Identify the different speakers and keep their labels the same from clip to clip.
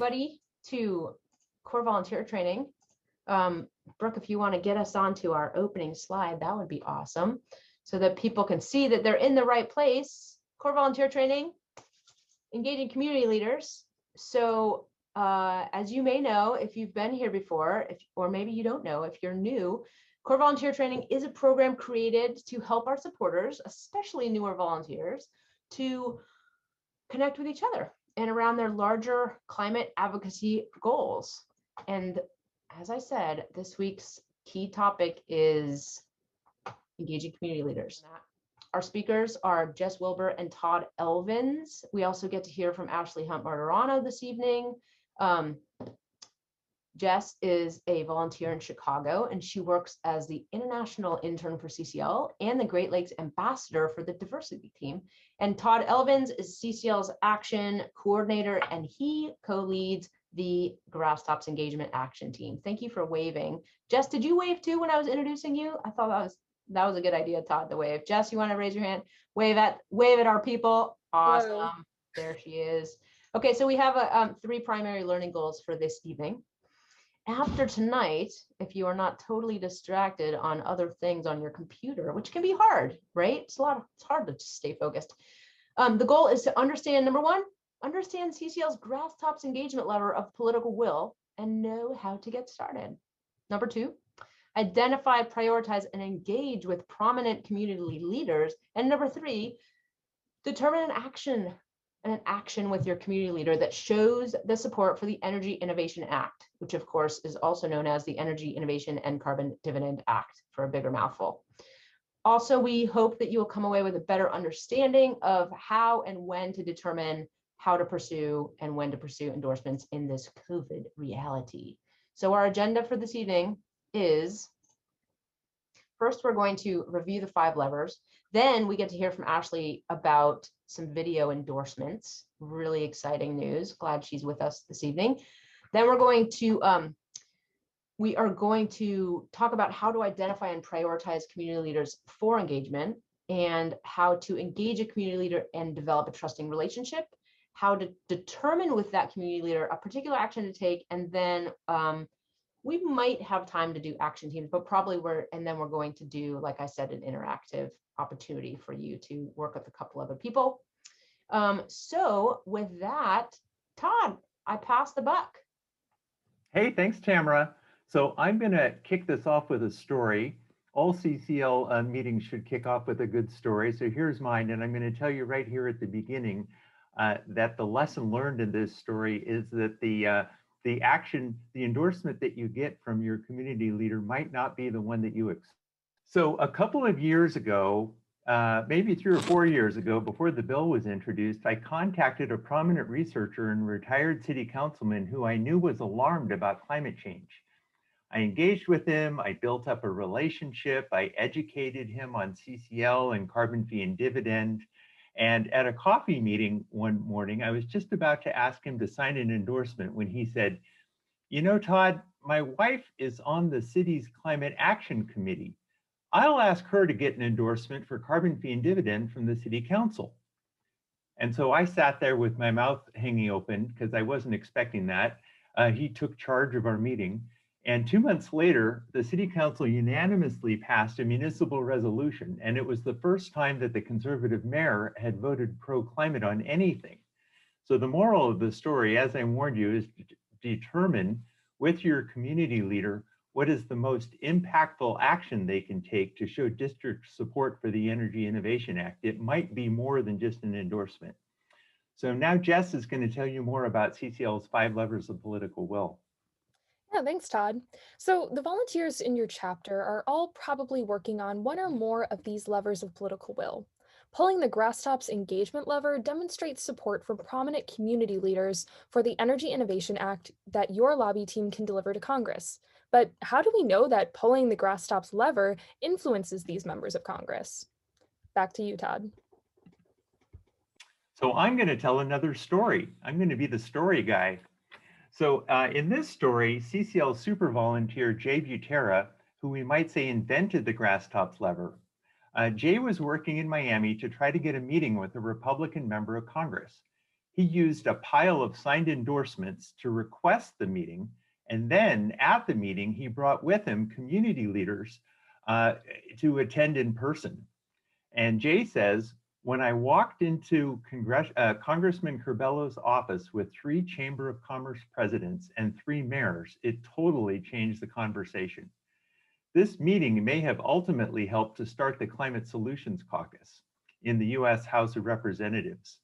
Speaker 1: everybody to Core Volunteer Training. Brooke, if you want to get us onto our opening slide, that would be awesome, so that people can see that they're in the right place. Core Volunteer Training, engaging community leaders. So as you may know, if you've been here before, or maybe you don't know, if you're new, Core Volunteer Training is a program created to help our supporters, especially newer volunteers, to connect with each other and around their larger climate advocacy goals. And as I said, this week's key topic is engaging community leaders. Our speakers are Jess Wilber and Todd Elvins. We also get to hear from Ashley Hunt Martirano this evening. Jess is a volunteer in Chicago, and she works as the international intern for CCL and the Great Lakes ambassador for the diversity team. And Todd Elvins is CCL's action coordinator, and he co-leads the grasstops engagement action team. Thank you for waving. Jess, did you wave too when I was introducing you? I thought that was a good idea, Todd, to wave. Jess, you want to raise your hand? Wave at our people. Awesome. Hello. There she is. Okay, so we have 3 primary learning goals for this evening. After tonight, if you are not totally distracted on other things on your computer, which can be hard, right? It's hard to stay focused. The goal is to understand, number 1, understand CCL's grasstops engagement lever of political will and know how to get started. Number 2, identify, prioritize, and engage with prominent community leaders. And number 3, determine an action with your community leader that shows the support for the Energy Innovation Act, which of course is also known as the Energy Innovation and Carbon Dividend Act for a bigger mouthful. Also, we hope that you will come away with a better understanding of how and when to determine how to pursue and when to pursue endorsements in this COVID reality. So our agenda for this evening is, first, we're going to review the 5 levers. Then we get to hear from Ashley about some video endorsements. Really exciting news. Glad she's with us this evening. Then we are going to talk about how to identify and prioritize community leaders for engagement, and how to engage a community leader and develop a trusting relationship, how to determine with that community leader a particular action to take, and then we might have time to do action teams, but probably we're going to do, like I said, an interactive opportunity for you to work with a couple other people. So with that, Todd, I pass the buck.
Speaker 2: Hey, thanks, Tamara. So I'm going to kick this off with a story. All CCL meetings should kick off with a good story. So here's mine, and I'm going to tell you right here at the beginning that the lesson learned in this story is that the endorsement that you get from your community leader might not be the one that you expect. So a couple of years ago, maybe 3 or 4 years ago, before the bill was introduced, I contacted a prominent researcher and retired city councilman who I knew was alarmed about climate change. I engaged with him, I built up a relationship, I educated him on CCL and carbon fee and dividend. And at a coffee meeting one morning, I was just about to ask him to sign an endorsement when he said, "You know, Todd, my wife is on the city's climate action committee. I'll ask her to get an endorsement for carbon fee and dividend from the city council." And so I sat there with my mouth hanging open because I wasn't expecting that. He took charge of our meeting. And 2 months later, the city council unanimously passed a municipal resolution. And it was the first time that the conservative mayor had voted pro-climate on anything. So the moral of the story, as I warned you, is to determine with your community leader what is the most impactful action they can take to show district support for the Energy Innovation Act. It might be more than just an endorsement. So now Jess is going to tell you more about CCL's 5 levers of political will.
Speaker 3: Yeah, thanks, Todd. So the volunteers in your chapter are all probably working on one or more of these levers of political will. Pulling the grasstops engagement lever demonstrates support for prominent community leaders for the Energy Innovation Act that your lobby team can deliver to Congress. But how do we know that pulling the grasstops lever influences these members of Congress? Back to you, Todd.
Speaker 2: So I'm going to tell another story. I'm going to be the story guy. So in this story, CCL super volunteer Jay Butera, who we might say invented the grasstops lever. Jay was working in Miami to try to get a meeting with a Republican member of Congress. He used a pile of signed endorsements to request the meeting. And then at the meeting, he brought with him community leaders to attend in person. And Jay says, when I walked into Congressman Curbello's office with 3 Chamber of Commerce presidents and 3 mayors, it totally changed the conversation. This meeting may have ultimately helped to start the Climate Solutions Caucus in the US House of Representatives.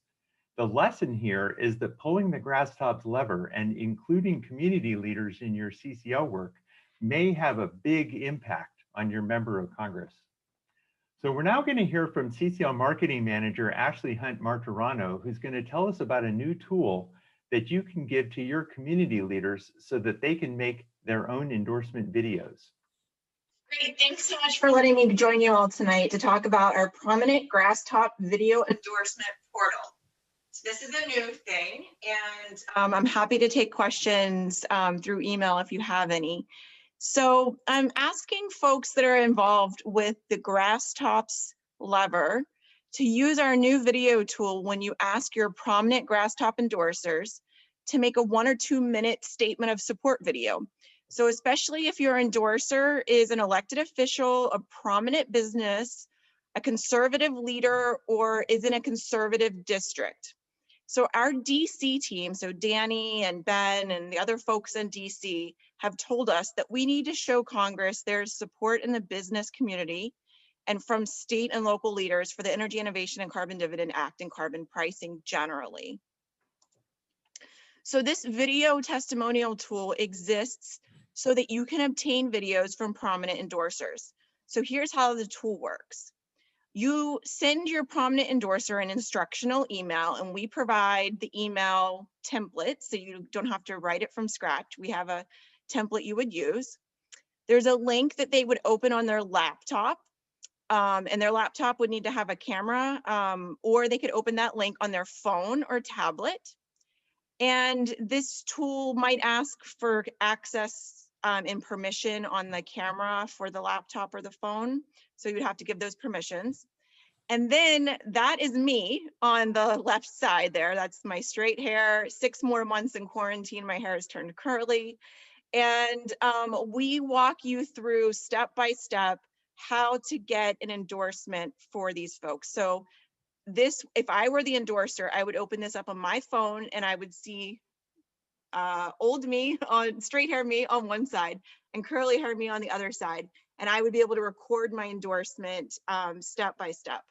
Speaker 2: The lesson here is that pulling the grasstops lever and including community leaders in your CCL work may have a big impact on your member of Congress. So we're now going to hear from CCL Marketing Manager Ashley Hunt Martirano, who's going to tell us about a new tool that you can give to your community leaders so that they can make their own endorsement videos.
Speaker 4: Great, thanks so much for letting me join you all tonight to talk about our prominent grasstop video endorsement portal. So this is a new thing, and I'm happy to take questions through email if you have any. So I'm asking folks that are involved with the grasstops lever to use our new video tool when you ask your prominent grasstop endorsers to make a 1 or 2 minute statement of support video. So especially if your endorser is an elected official, a prominent business, a conservative leader, or is in a conservative district. So our DC team, so Danny and Ben and the other folks in DC have told us that we need to show Congress there's support in the business community and from state and local leaders for the Energy Innovation and Carbon Dividend Act and carbon pricing generally. So this video testimonial tool exists so that you can obtain videos from prominent endorsers. So here's how the tool works. You send your prominent endorser an instructional email, and we provide the email template so you don't have to write it from scratch. We have a template you would use. There's a link that they would open on their laptop, and their laptop would need to have a camera, or they could open that link on their phone or tablet. And this tool might ask for access and permission on the camera for the laptop or the phone. So you'd have to give those permissions. And then that is me on the left side there. That's my straight hair. 6 more months in quarantine, my hair has turned curly. And we walk you through step by step how to get an endorsement for these folks. So this, if I were the endorser, I would open this up on my phone and I would see old me on straight hair me on one side and curly hair me on the other side. And I would be able to record my endorsement step by step.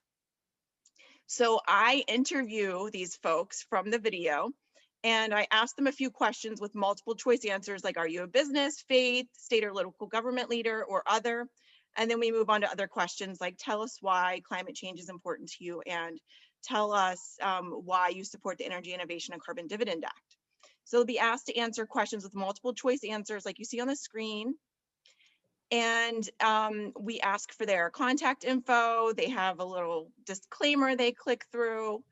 Speaker 4: So I interview these folks from the video and I ask them a few questions with multiple choice answers like, are you a business, faith, state or local government leader, or other? And then we move on to other questions like, tell us why climate change is important to you and tell us why you support the Energy Innovation and Carbon Dividend Act. So they'll be asked to answer questions with multiple choice answers like you see on the screen. And we ask for their contact info. They have a little disclaimer they click through.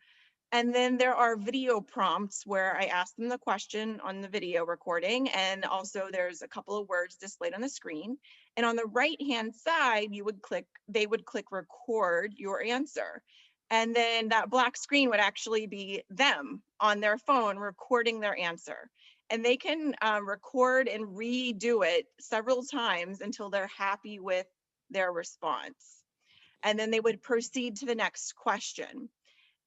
Speaker 4: And then there are video prompts where I ask them the question on the video recording. And also there's a couple of words displayed on the screen. And on the right-hand side, they would click record your answer. And then that black screen would actually be them on their phone recording their answer. And they can record and redo it several times until they're happy with their response. And then they would proceed to the next question.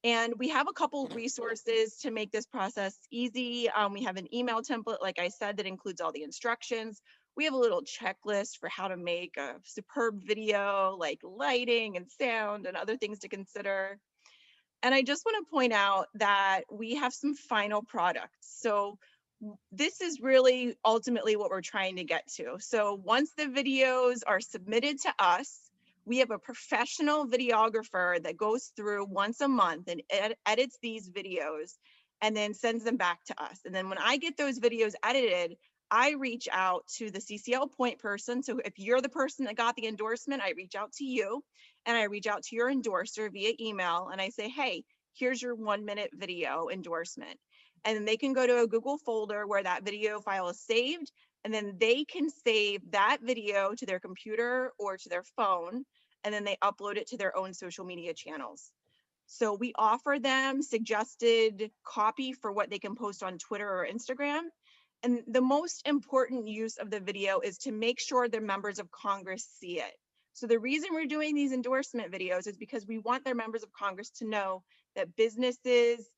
Speaker 4: And we have a couple resources to make this process easy. We have an email template, like I said, that includes all the instructions. We have a little checklist for how to make a superb video, like lighting and sound and other things to consider. And I just want to point out that we have some final products. So this is really ultimately what we're trying to get to. So once the videos are submitted to us, we have a professional videographer that goes through once a month and edits these videos and then sends them back to us. And then when I get those videos edited, I reach out to the CCL point person. So if you're the person that got the endorsement, I reach out to you and I reach out to your endorser via email and I say, hey, here's your 1-minute video endorsement. And then they can go to a Google folder where that video file is saved. And then they can save that video to their computer or to their phone. And then they upload it to their own social media channels. So we offer them suggested copy for what they can post on Twitter or Instagram. And the most important use of the video is to make sure their members of Congress see it. So the reason we're doing these endorsement videos is because we want their members of Congress to know that businesses,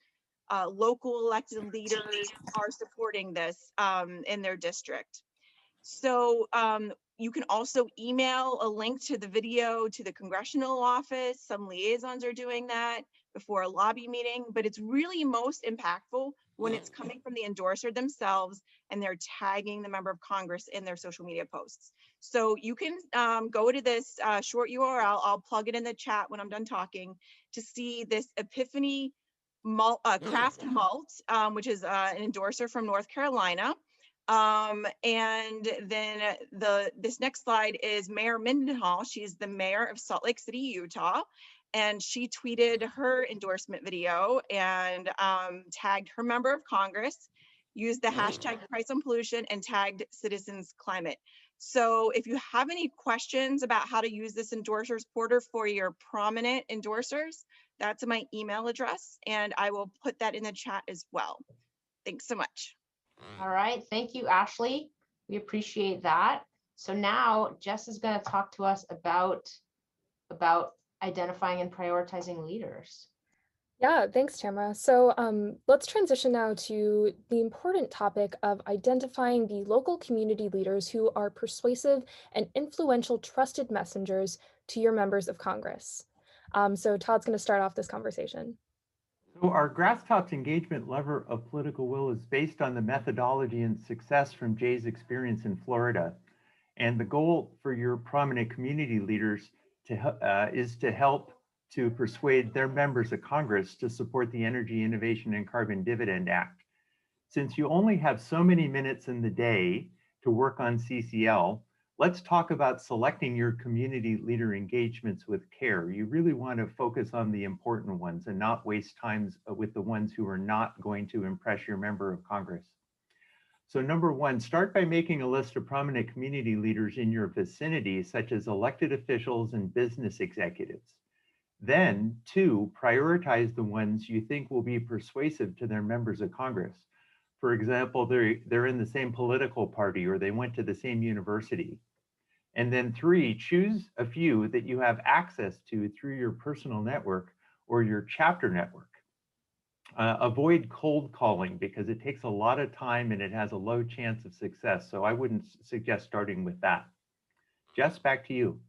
Speaker 4: local elected leaders are supporting this in their district. So you can also email a link to the video to the congressional office. Some liaisons are doing that before a lobby meeting, but it's really most impactful when it's coming from the endorser themselves and they're tagging the member of Congress in their social media posts. So you can go to this short URL, I'll plug it in the chat when I'm done talking, to see this Epiphany Craft Malt, which is an endorser from North Carolina. And then this next slide is Mayor Mendenhall. She's the mayor of Salt Lake City, Utah. And she tweeted her endorsement video and tagged her member of Congress, used the hashtag price on pollution, and tagged Citizens Climate. So if you have any questions about how to use this endorsers portal for your prominent endorsers, that's my email address, and I will put that in the chat as well. Thanks so much.
Speaker 1: All right, thank you, Ashley. We appreciate that. So now Jess is going to talk to us about identifying and prioritizing leaders.
Speaker 3: Yeah, thanks, Tamara. So let's transition now to the important topic of identifying the local community leaders who are persuasive and influential trusted messengers to your members of Congress. So Todd's going to start off this conversation.
Speaker 2: So our grasstops engagement lever of political will is based on the methodology and success from Jay's experience in Florida. And the goal for your prominent community leaders is to help to persuade their members of Congress to support the Energy Innovation and Carbon Dividend Act. Since you only have so many minutes in the day to work on CCL, let's talk about selecting your community leader engagements with care. You really want to focus on the important ones and not waste time with the ones who are not going to impress your member of Congress. So number one, start by making a list of prominent community leaders in your vicinity, such as elected officials and business executives. Then, two, prioritize the ones you think will be persuasive to their members of Congress. For example, they're in the same political party or they went to the same university. And then three, choose a few that you have access to through your personal network or your chapter network. Avoid cold calling because it takes a lot of time and it has a low chance of success. So I wouldn't suggest starting with that. Jess, back to you.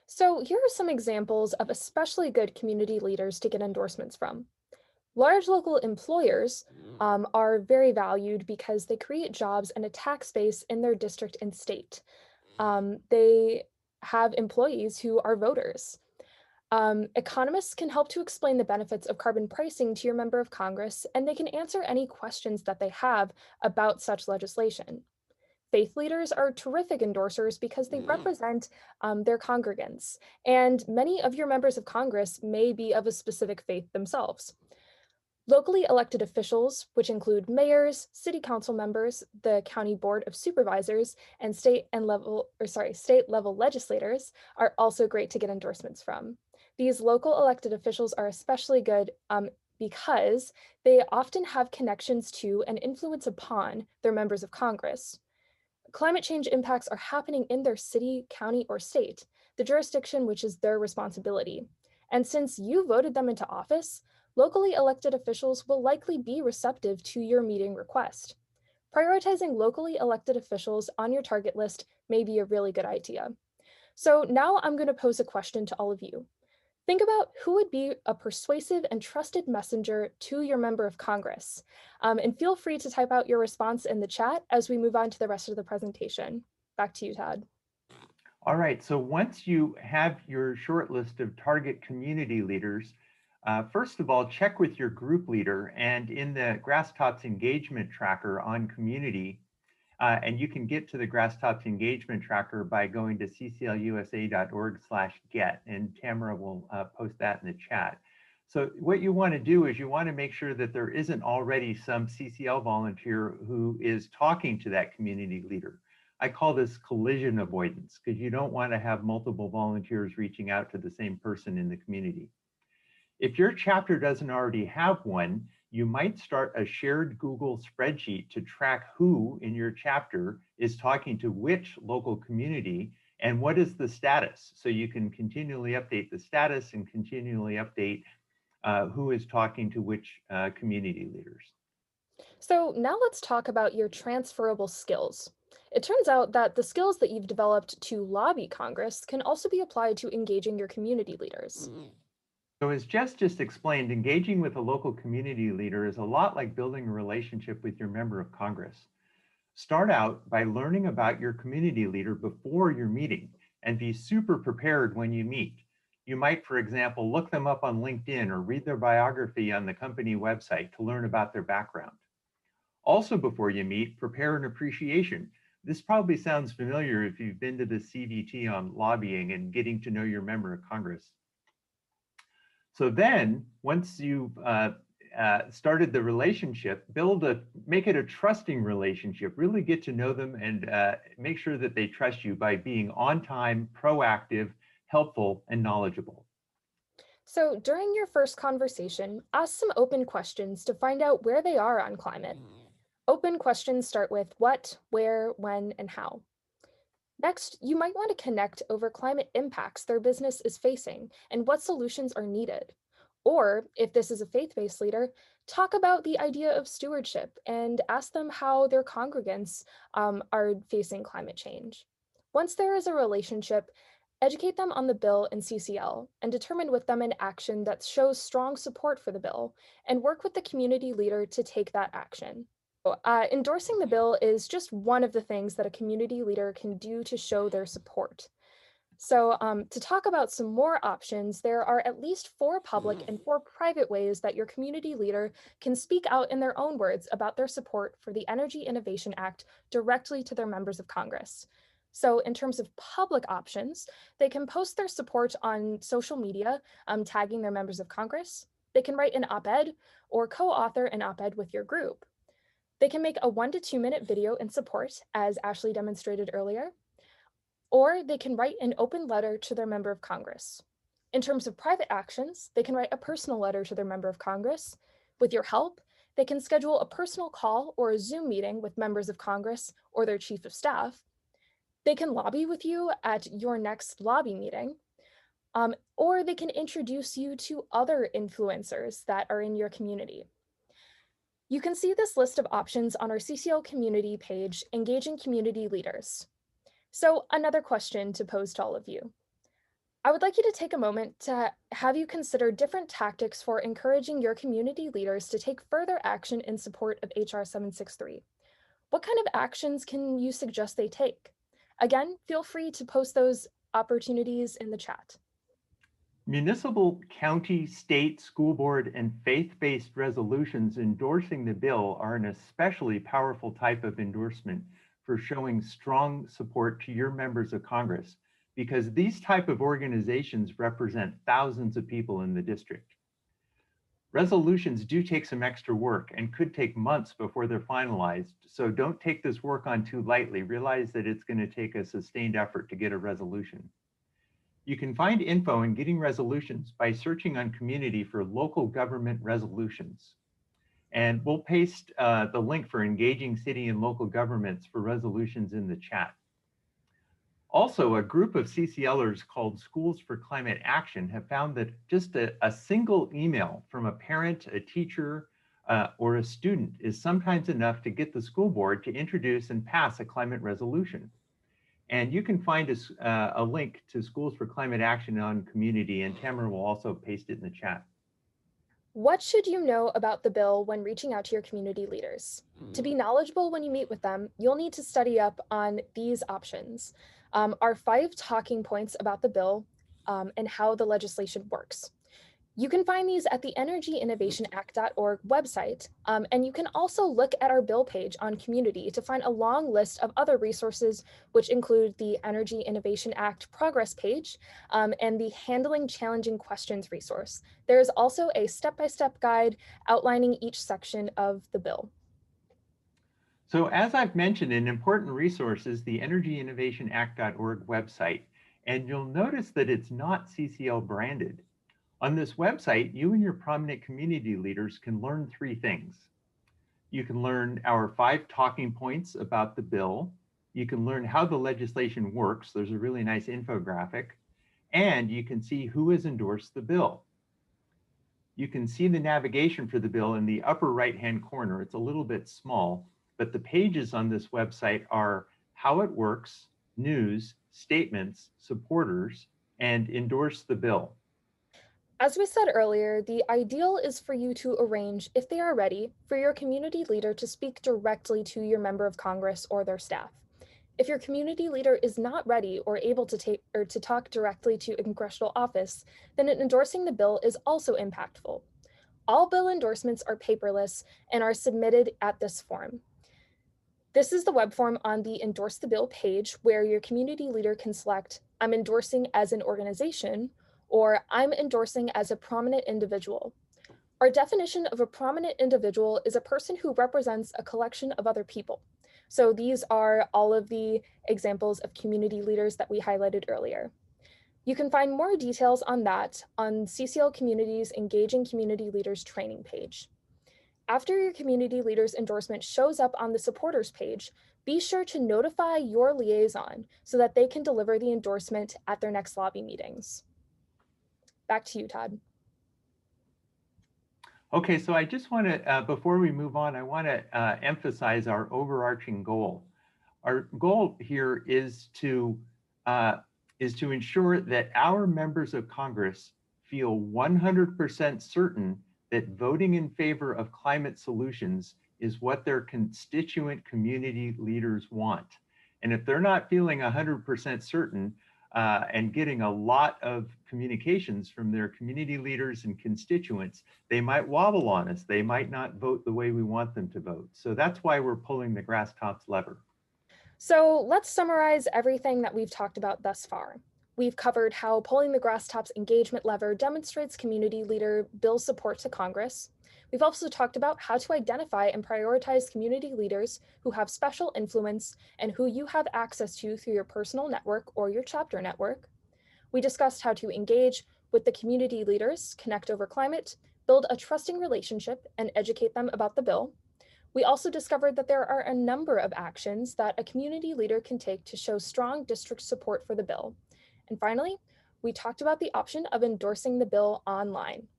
Speaker 3: So here are some examples of especially good community leaders to get endorsements from. Large local employers are very valued because they create jobs and a tax base in their district and state. They have employees who are voters. Economists can help to explain the benefits of carbon pricing to your member of Congress, and they can answer any questions that they have about such legislation. Faith leaders are terrific endorsers because they represent their congregants, and many of your members of Congress may be of a specific faith themselves. Locally elected officials, which include mayors, city council members, the county board of supervisors, and state level legislators, are also great to get endorsements from. These local elected officials are especially good because they often have connections to and influence upon their members of Congress. Climate change impacts are happening in their city, county, or state, the jurisdiction which is their responsibility. And since you voted them into office, locally elected officials will likely be receptive to your meeting request. Prioritizing locally elected officials on your target list may be a really good idea. So now I'm going to pose a question to all of you. Think about who would be a persuasive and trusted messenger to your member of Congress. And feel free to type out your response in the chat as we move on to the rest of the presentation. Back to you, Todd.
Speaker 2: All right, so once you have your short list of target community leaders, first of all, check with your group leader, and in the grasstops engagement tracker on community, and you can get to the grasstops engagement tracker by going to cclusa.org/get, and Tamara will post that in the chat. So what you want to do is you want to make sure that there isn't already some CCL volunteer who is talking to that community leader. I call this collision avoidance because you don't want to have multiple volunteers reaching out to the same person in the community. If your chapter doesn't already have one, you might start a shared Google spreadsheet to track who in your chapter is talking to which local community and what is the status. So you can continually update the status and continually update who is talking to which community leaders.
Speaker 3: So now let's talk about your transferable skills. It turns out that the skills that you've developed to lobby Congress can also be applied to engaging your community leaders.
Speaker 2: So as Jess just explained, engaging with a local community leader is a lot like building a relationship with your member of Congress. Start out by learning about your community leader before your meeting and be super prepared when you meet. You might, for example, look them up on LinkedIn or read their biography on the company website to learn about their background. Also, before you meet, prepare an appreciation. This probably sounds familiar if you've been to the CVT on lobbying and getting to know your member of Congress. So then, once you've started the relationship, make it a trusting relationship. Really get to know them and make sure that they trust you by being on time, proactive, helpful, and knowledgeable.
Speaker 3: So during your first conversation, ask some open questions to find out where they are on climate. Open questions start with what, where, when, and how. Next, you might want to connect over climate impacts their business is facing and what solutions are needed. Or, if this is a faith-based leader, talk about the idea of stewardship and ask them how their congregants are facing climate change. Once there is a relationship, educate them on the bill and CCL and determine with them an action that shows strong support for the bill and work with the community leader to take that action. Endorsing the bill is just one of the things that a community leader can do to show their support. So to talk about some more options, there are at least 4 public and 4 private ways that your community leader can speak out in their own words about their support for the Energy Innovation Act directly to their members of Congress. So in terms of public options, they can post their support on social media, tagging their members of Congress. They can write an op-ed or co-author an op-ed with your group. They can make a 1 to 2 minute video in support, as Ashley demonstrated earlier, or they can write an open letter to their member of Congress. In terms of private actions, they can write a personal letter to their member of Congress. With your help, they can schedule a personal call or a Zoom meeting with members of Congress or their chief of staff. They can lobby with you at your next lobby meeting, or they can introduce you to other influencers that are in your community. You can see this list of options on our CCL community page, Engaging Community Leaders. So another question to pose to all of you. I would like you to take a moment to have you consider different tactics for encouraging your community leaders to take further action in support of HR 763. What kind of actions can you suggest they take? Again, feel free to post those opportunities in the chat.
Speaker 2: Municipal, county, state, school board, and faith-based resolutions endorsing the bill are an especially powerful type of endorsement for showing strong support to your members of Congress, because these type of organizations represent thousands of people in the district. Resolutions do take some extra work and could take months before they're finalized, so don't take this work on too lightly. Realize that it's going to take a sustained effort to get a resolution. You can find info on getting resolutions by searching on community for local government resolutions. And we'll paste the link for engaging city and local governments for resolutions in the chat. Also, a group of CCLers called Schools for Climate Action have found that just a single email from a parent, a teacher, or a student is sometimes enough to get the school board to introduce and pass a climate resolution. And you can find a link to Schools for Climate Action on community, and Tamara will also paste it in the chat.
Speaker 3: What should you know about the bill when reaching out to your community leaders? To be knowledgeable when you meet with them, you'll need to study up on these options. Our 5 talking points about the bill and how the legislation works. You can find these at the energyinnovationact.org website, and you can also look at our bill page on community to find a long list of other resources, which include the Energy Innovation Act progress page and the Handling Challenging Questions resource. There is also a step-by-step guide outlining each section of the bill.
Speaker 2: So as I've mentioned, an important resource is the energyinnovationact.org website, and you'll notice that it's not CCL branded. On this website, you and your prominent community leaders can learn 3 things. You can learn our 5 talking points about the bill. You can learn how the legislation works. There's a really nice infographic. And you can see who has endorsed the bill. You can see the navigation for the bill in the upper right-hand corner. It's a little bit small, but the pages on this website are how it works, news, statements, supporters, and endorse the bill.
Speaker 3: As we said earlier, the ideal is for you to arrange, if they are ready, for your community leader to speak directly to your member of Congress or their staff. If your community leader is not ready or able to talk directly to a congressional office, then endorsing the bill is also impactful. All bill endorsements are paperless and are submitted at this form. This is the web form on the Endorse the Bill page where your community leader can select, I'm endorsing as an organization, or I'm endorsing as a prominent individual. Our definition of a prominent individual is a person who represents a collection of other people. So these are all of the examples of community leaders that we highlighted earlier. You can find more details on that on CCL Community's Engaging Community Leaders training page. After your community leader's endorsement shows up on the supporters page, be sure to notify your liaison so that they can deliver the endorsement at their next lobby meetings. Back to you, Todd.
Speaker 2: Okay, so I just want to, before we move on, I want to emphasize our overarching goal. Our goal here is to ensure that our members of Congress feel 100% certain that voting in favor of climate solutions is what their constituent community leaders want. And if they're not feeling 100% certain, and getting a lot of communications from their community leaders and constituents, they might wobble on us. They might not vote the way we want them to vote. So that's why we're pulling the grasstops lever.
Speaker 3: So let's summarize everything that we've talked about thus far. We've covered how pulling the grasstops engagement lever demonstrates community leader bill support to Congress. We've also talked about how to identify and prioritize community leaders who have special influence and who you have access to through your personal network or your chapter network. We discussed how to engage with the community leaders, connect over climate, build a trusting relationship, and educate them about the bill. We also discovered that there are a number of actions that a community leader can take to show strong district support for the bill. And finally, we talked about the option of endorsing the bill online.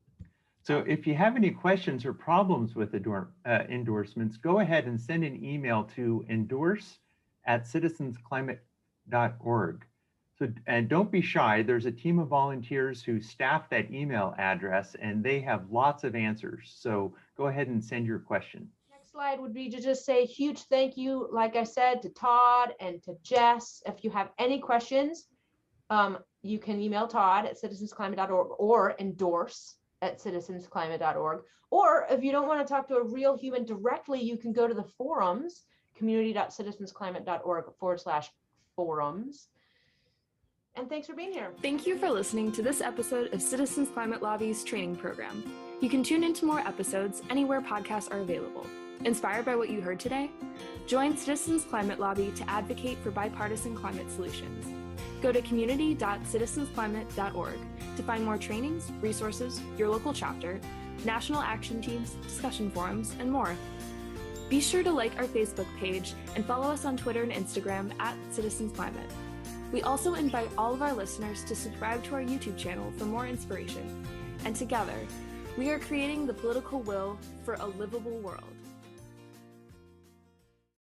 Speaker 2: So if you have any questions or problems with endorsements, go ahead and send an email to endorse@citizensclimate.org. So, and don't be shy, there's a team of volunteers who staff that email address and they have lots of answers. So go ahead and send your question.
Speaker 1: Next slide would be to just say a huge thank you, like I said, to Todd and to Jess. If you have any questions, you can email Todd at citizensclimate.org or endorse@citizensclimate.org. Or if you don't want to talk to a real human directly, you can go to the forums, community.citizensclimate.org/forums. And thanks for being here.
Speaker 3: Thank you for listening to this episode of Citizens Climate Lobby's training program. You can tune into more episodes anywhere podcasts are available. Inspired by what you heard today? Join Citizens Climate Lobby to advocate for bipartisan climate solutions. Go to community.citizensclimate.org to find more trainings, resources, your local chapter, national action teams, discussion forums, and more. Be sure to like our Facebook page and follow us on Twitter and Instagram @CitizensClimate. We also invite all of our listeners to subscribe to our YouTube channel for more inspiration. And together, we are creating the political will for a livable world.